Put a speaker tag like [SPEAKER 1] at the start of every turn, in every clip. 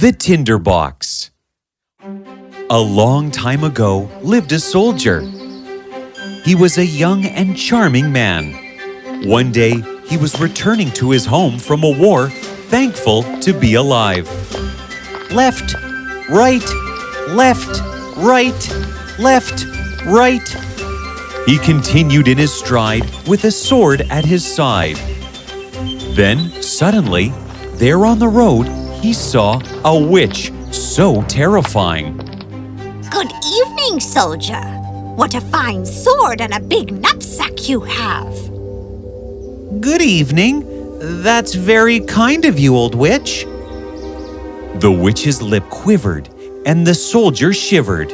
[SPEAKER 1] The Tinder Box. A long time ago lived a soldier. He was a young and charming man. One day, he was returning to his home from a war, thankful to be alive. Left, right, left, right, left, right. He continued in his stride with a sword at his side. Then, suddenly, there on the road, he saw a witch so terrifying.
[SPEAKER 2] Good evening, soldier. What a fine sword and a big knapsack you have.
[SPEAKER 1] Good evening. That's very kind of you, old witch. The witch's lip quivered, and the soldier shivered.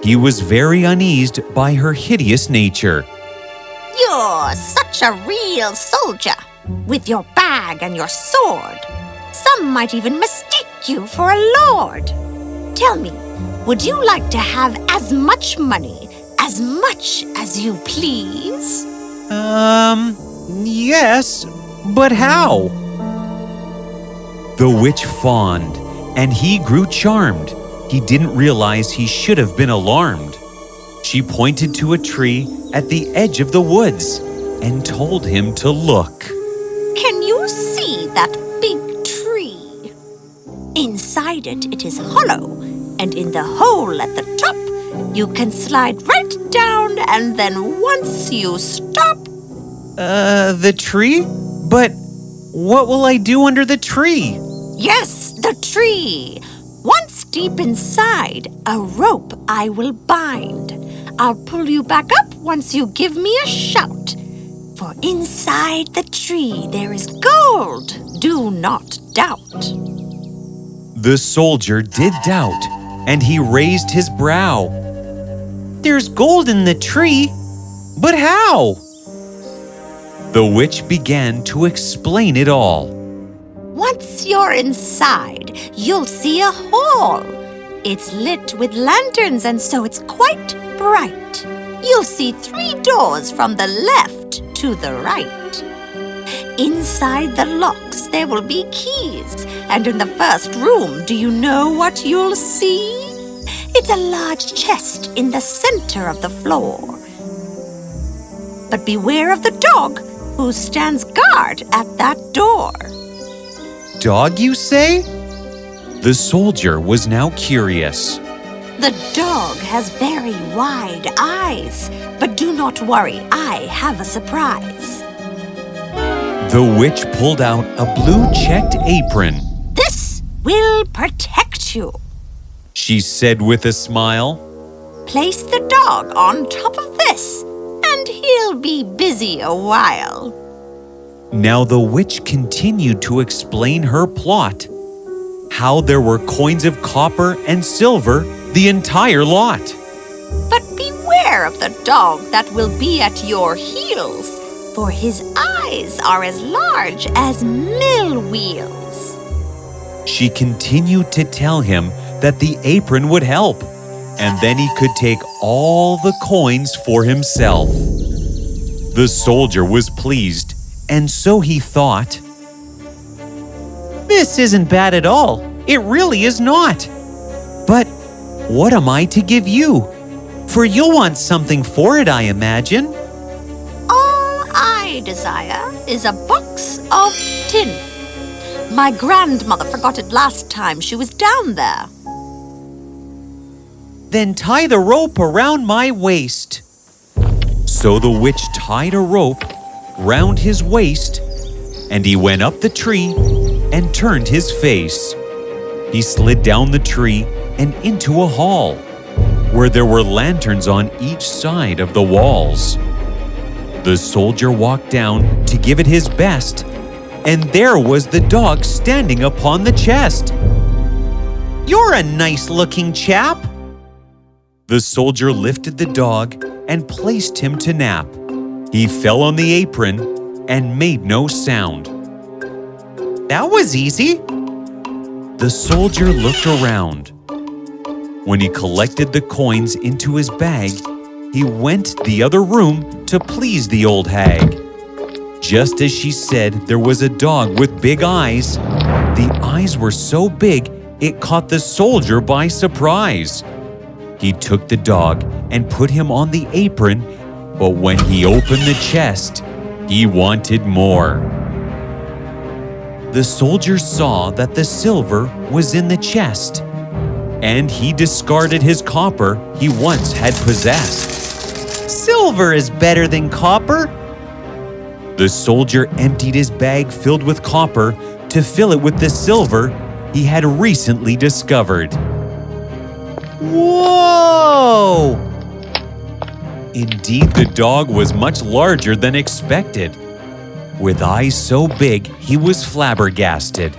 [SPEAKER 1] He was very uneased by her hideous nature.
[SPEAKER 2] You're such a real soldier, with your bag and your sword. Some might even mistake you for a lord. Tell me, would you like to have as much money, as much as you please?
[SPEAKER 1] Yes, but how? The witch fawned, and he grew charmed. He didn't realize he should have been alarmed. She pointed to a tree at the edge of the woods and told him to look.
[SPEAKER 2] Can you see that big tree? Inside it, it is hollow, and in the hole at the top, you can slide right down, and then once you stop...
[SPEAKER 1] The tree? But what will I do under the tree?
[SPEAKER 2] Yes, the tree. Once deep inside, a rope I will bind. I'll pull you back up once you give me a shout. For inside the tree there is gold, do not doubt.
[SPEAKER 1] The soldier did doubt, and he raised his brow. There's gold in the tree, but how? The witch began to explain it all.
[SPEAKER 2] Once you're inside, you'll see a hall. It's lit with lanterns, and so it's quite bright. You'll see 3 doors from the left to the right. Inside the locks, there will be keys. And in the first room, do you know what you'll see? It's a large chest in the center of the floor. But beware of the dog who stands guard at that door.
[SPEAKER 1] Dog, you say? The soldier was now curious.
[SPEAKER 2] The dog has very wide eyes, but do not worry, I have a surprise.
[SPEAKER 1] The witch pulled out a blue-checked apron.
[SPEAKER 2] This will protect you.
[SPEAKER 1] She said with a smile.
[SPEAKER 2] Place the dog on top of this, and he'll be busy a while.
[SPEAKER 1] Now the witch continued to explain her plot. How there were coins of copper and silver, the entire lot.
[SPEAKER 2] But beware of the dog that will be at your heels, for his eyes are as large as mill wheels.
[SPEAKER 1] She continued to tell him that the apron would help, and then he could take all the coins for himself. The soldier was pleased, and so he thought, "This isn't bad at all. It really is not. But what am I to give you? For you'll want something for it, I imagine."
[SPEAKER 2] All I desire is a box of tin. My grandmother forgot it last time she was down there.
[SPEAKER 1] Then tie the rope around my waist. So the witch tied a rope round his waist, and he went up the tree and turned his face. He slid down the tree and into a hall, where there were lanterns on each side of the walls. The soldier walked down to give it his best, and there was the dog standing upon the chest. "You're a nice-looking chap." The soldier lifted the dog and placed him to nap. He fell on the apron and made no sound. That was easy. The soldier looked around. When he collected the coins into his bag, he went to the other room to please the old hag. Just as she said there was a dog with big eyes, the eyes were so big it caught the soldier by surprise. He took the dog and put him on the apron, but when he opened the chest, he wanted more. The soldier saw that the silver was in the chest, and he discarded his copper he once had possessed. Silver is better than copper. The soldier emptied his bag filled with copper to fill it with the silver he had recently discovered. Whoa! Indeed, the dog was much larger than expected. With eyes so big, he was flabbergasted.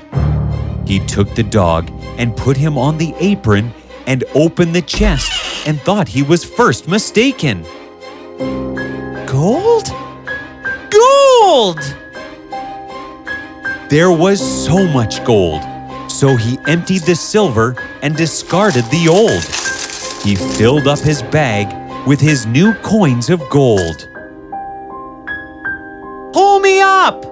[SPEAKER 1] He took the dog and put him on the apron and opened the chest and thought he was first mistaken. Gold? Gold! There was so much gold, so he emptied the silver and discarded the old. He filled up his bag with his new coins of gold. Pull me up!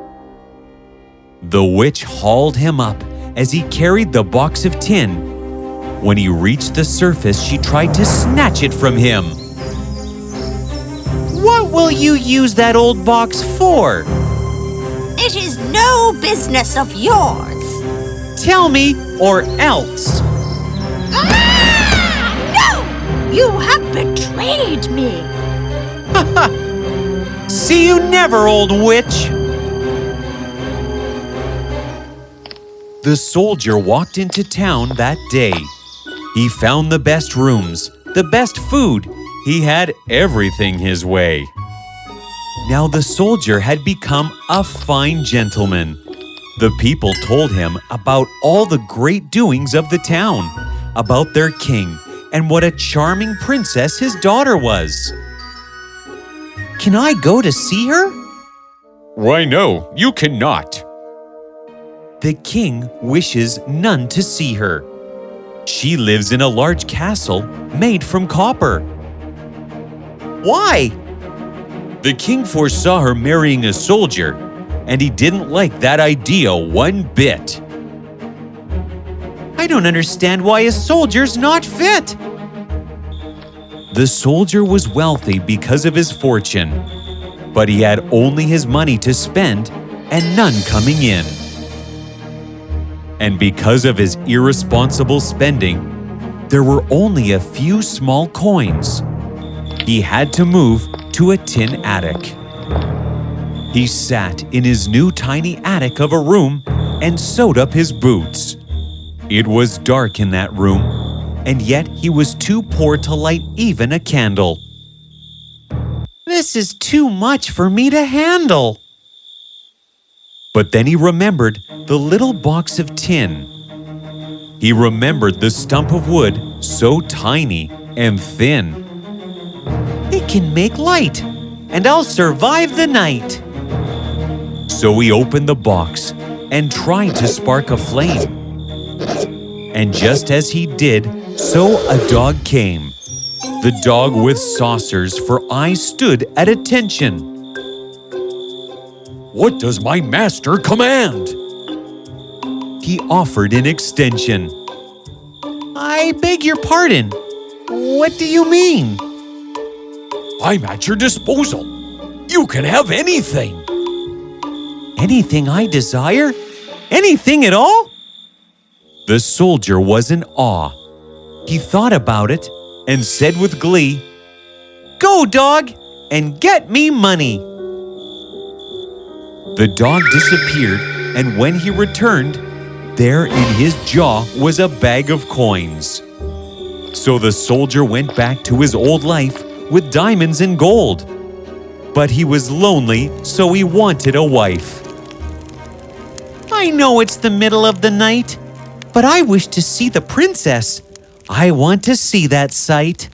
[SPEAKER 1] The witch hauled him up as he carried the box of tin. When he reached the surface, she tried to snatch it from him. What will you use that old box for?
[SPEAKER 2] It is no business of yours.
[SPEAKER 1] Tell me, or else.
[SPEAKER 2] Ah! No! You have betrayed me.
[SPEAKER 1] See you never, old witch. The soldier walked into town that day. He found the best rooms, the best food. He had everything his way. Now the soldier had become a fine gentleman. The people told him about all the great doings of the town, about their king, and what a charming princess his daughter was. Can I go to see her? Why, no, you cannot. The king wishes none to see her. She lives in a large castle made from copper. Why? The king foresaw her marrying a soldier, and he didn't like that idea one bit. I don't understand why a soldier's not fit. The soldier was wealthy because of his fortune, but he had only his money to spend and none coming in. And because of his irresponsible spending, there were only a few small coins. He had to move to a tin attic. He sat in his new tiny attic of a room and sewed up his boots. It was dark in that room, and yet he was too poor to light even a candle. This is too much for me to handle. But then he remembered the little box of tin. He remembered the stump of wood so tiny and thin. It can make light, and I'll survive the night. So he opened the box and tried to spark a flame. And just as he did, so a dog came. The dog with saucers for eyes stood at attention. What does my master command? He offered an extension. I beg your pardon. What do you mean? I'm at your disposal. You can have anything. Anything I desire? Anything at all? The soldier was in awe. He thought about it and said with glee, Go, dog, and get me money. The dog disappeared, and when he returned, there in his jaw was a bag of coins. So the soldier went back to his old life with diamonds and gold. But he was lonely, so he wanted a wife. I know it's the middle of the night, but I wish to see the princess. I want to see that sight.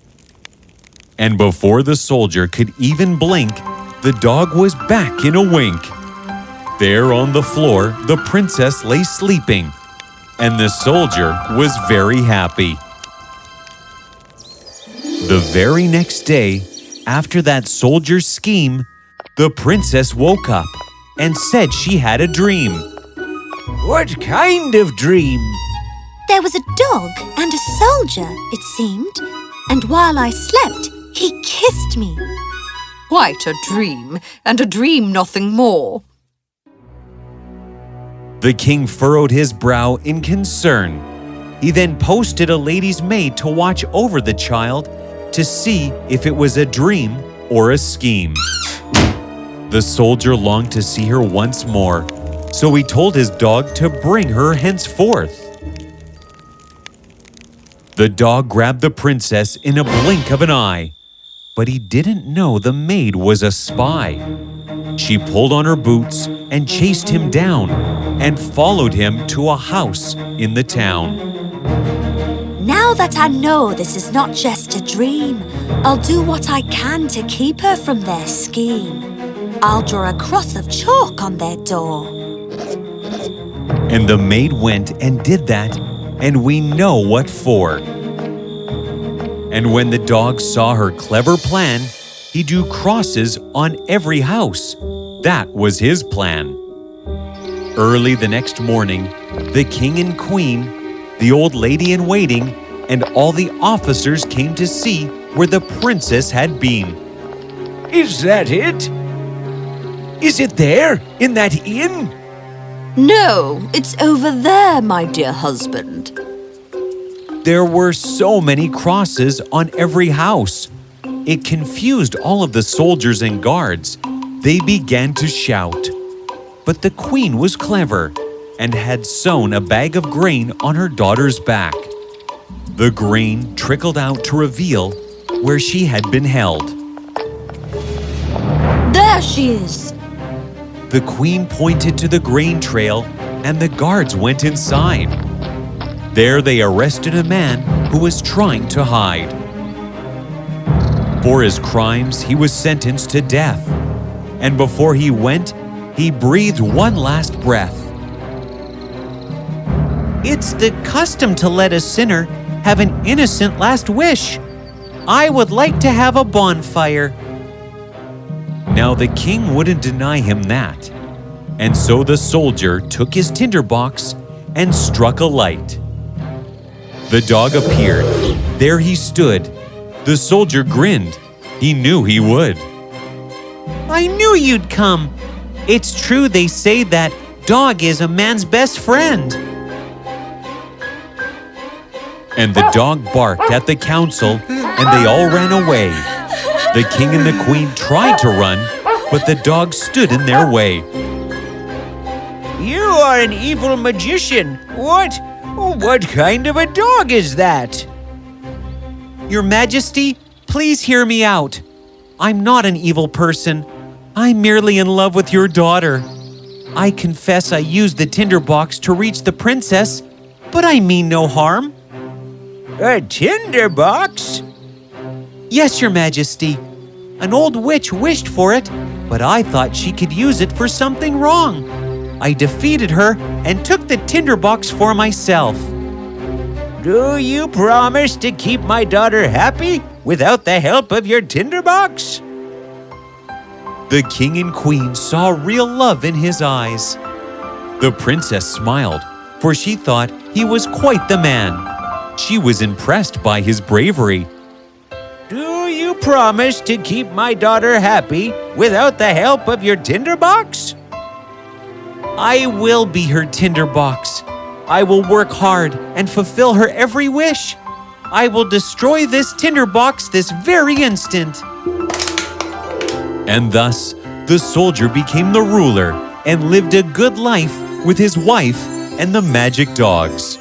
[SPEAKER 1] And before the soldier could even blink, the dog was back in a wink. There on the floor, the princess lay sleeping, and the soldier was very happy. The very next day, after that soldier's scheme, the princess woke up and said she had a dream. What kind of dream?
[SPEAKER 2] There was a dog and a soldier, it seemed, and while I slept, he kissed me.
[SPEAKER 3] Quite a dream, and a dream nothing more.
[SPEAKER 1] The king furrowed his brow in concern. He then posted a lady's maid to watch over the child to see if it was a dream or a scheme. The soldier longed to see her once more, so he told his dog to bring her henceforth. The dog grabbed the princess in a blink of an eye, but he didn't know the maid was a spy. She pulled on her boots and chased him down and followed him to a house in the town.
[SPEAKER 2] Now that I know this is not just a dream, I'll do what I can to keep her from their scheme. I'll draw a cross of chalk on their door.
[SPEAKER 1] And the maid went and did that, and we know what for. And when the dog saw her clever plan, he drew crosses on every house. That was his plan. Early the next morning, the king and queen, the old lady in waiting, and all the officers came to see where the princess had been.
[SPEAKER 4] Is that it? Is it there, in that inn?
[SPEAKER 3] No, it's over there, my dear husband.
[SPEAKER 1] There were so many crosses on every house. It confused all of the soldiers and guards. They began to shout. But the queen was clever and had sewn a bag of grain on her daughter's back. The grain trickled out to reveal where she had been held.
[SPEAKER 3] There she is.
[SPEAKER 1] The queen pointed to the grain trail, and the guards went inside. There they arrested a man who was trying to hide. For his crimes, he was sentenced to death. And before he went, he breathed one last breath.
[SPEAKER 5] It's the custom to let a sinner have an innocent last wish. I would like to have a bonfire.
[SPEAKER 1] Now the king wouldn't deny him that. And so the soldier took his tinderbox and struck a light. The dog appeared. There he stood. The soldier grinned. He knew he would.
[SPEAKER 5] I knew you'd come. It's true they say that dog is a man's best friend.
[SPEAKER 1] And the dog barked at the council, and they all ran away. The king and the queen tried to run, but the dog stood in their way.
[SPEAKER 4] You are an evil magician. What kind of a dog is that?
[SPEAKER 5] Your Majesty, please hear me out. I'm not an evil person. I'm merely in love with your daughter. I confess I used the tinderbox to reach the princess, but I mean no harm.
[SPEAKER 4] A tinderbox?
[SPEAKER 5] Yes, Your Majesty. An old witch wished for it, but I thought she could use it for something wrong. I defeated her and took the tinderbox for myself.
[SPEAKER 4] Do you promise to keep my daughter happy without the help of your tinderbox?
[SPEAKER 1] The king and queen saw real love in his eyes. The princess smiled, for she thought he was quite the man. She was impressed by his bravery.
[SPEAKER 4] Do you promise to keep my daughter happy without the help of your tinderbox?
[SPEAKER 5] I will be her tinderbox. I will work hard and fulfill her every wish. I will destroy this tinderbox this very instant.
[SPEAKER 1] And thus, the soldier became the ruler and lived a good life with his wife and the magic dogs.